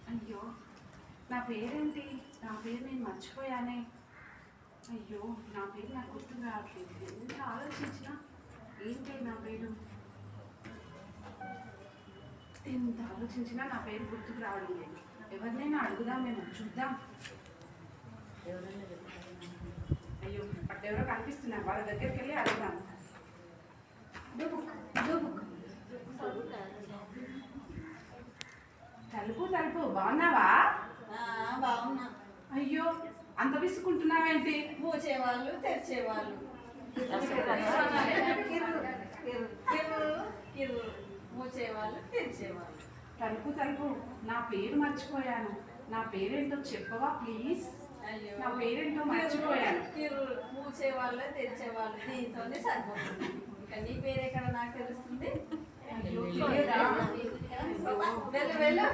అయ్యో, నా పేరేంటి? నా పేరు నేను మర్చిపోయానే. అయ్యో, నా పేరు నాకు గుర్తు రావట్లేదు. ఎంత ఆలోచించినా ఏంటి నా పేరు? ఎంత ఆలోచించినా నా పేరు గుర్తుకు రావడం లేదు. ఎవరినైనా అడుగుదాం, మేము చూద్దాం. అయ్యో, అక్కడెవరో కనిపిస్తున్నారు, వాళ్ళ దగ్గరికి వెళ్ళి అడుగుదాం. తలుపు తలుపు, బాగున్నావా? బాగున్నా. అయ్యో, అంత విసుకుంటున్నావేంటి? మూసేవాళ్ళు తెరిచేవాళ్ళు, మూసేవాళ్ళు తెరిచేవాళ్ళు. తలుపు తలుపు, నా పేరు మర్చిపోయాను. నా పేరేంటో చెప్పవా ప్లీజ్? అయ్యో, నా పేరేంటో మర్చిపోయాను. మూసేవాళ్ళు తెరిచేవాళ్ళు, దీంతోనే సరిపోతుంది. ఇంకా నీ పేరు ఎక్కడ నాకు తెలుస్తుంది? అయ్యో, వెళ్ళు.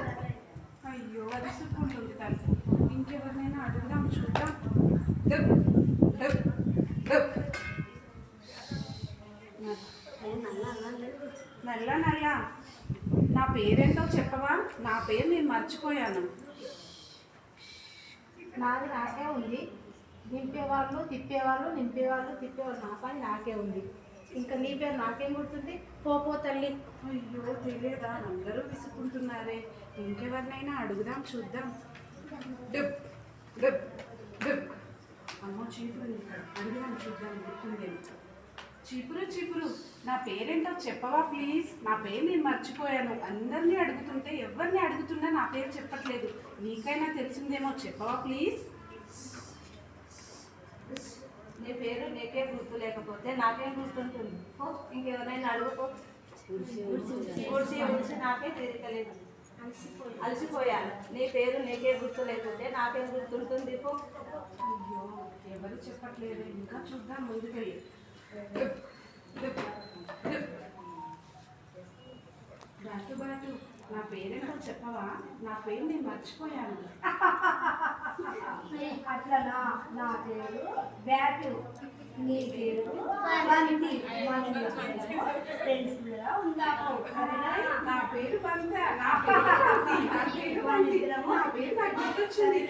అయ్యో, విసుక్కుంటుంది తలుపు. ఇంకెవరినైనా అడుగుదాం, చూద్దాం. నల్ల నల్ల, నా పేరేంటో చెప్పవా? నా పేరు నేను మర్చిపోయాను. నాది నాకే ఉంది. నింపేవాళ్ళు తిప్పేవాళ్ళు, నింపేవాళ్ళు తిప్పేవాళ్ళు, నా పని నాకే ఉంది. ఇంకా నీ పేరు నాకేం గుర్తుంది? పో తల్లి. అయ్యో, తెలియదా? అందరూ విసుకుంటున్నారే. ఇంకెవరినైనా అడుగుదాం, చూద్దాం. అమ్మో, చీపురు ఇక్కడ, అడుగుదాం చూద్దాం గుర్తుందేమో. చీపురు చీపురు, నా పేరేంటో చెప్పవా ప్లీజ్? నా పేరు నేను మర్చిపోయాను. అందరినీ అడుగుతుంటే ఎవరిని అడుగుతున్నా నా పేరు చెప్పట్లేదు. నీకైనా తెలిసిందేమో, చెప్పవా ప్లీజ్? నీ పేరు నీకే గుర్తు లేకపోతే నాకేం గుర్తుంటుంది? ఇంకెవరైనా అడుగుకో. గుడిసి నాకే తీరికలేదు, అలసిపోయాను. నీ పేరు నీకే గుర్తు లేకుంటే నాకేం గుర్తుంటుంది? అయ్యో, ఎవరు చెప్పట్లేదు. ఇంకా చూద్దాం ముందుకెళ్ళి. బాటు, నా పేరేంటో చెప్పవా? నా పేరు నేను మర్చిపోయాను. అట్లనా? నా పేరు బ్యాటు, నీ పేరు బంతి. ఫ్రెండ్స్గా ఉందాము. నా పేరు బంత, నా పేరు బంతి. నా పేరు నాకు గుర్తొచ్చింది.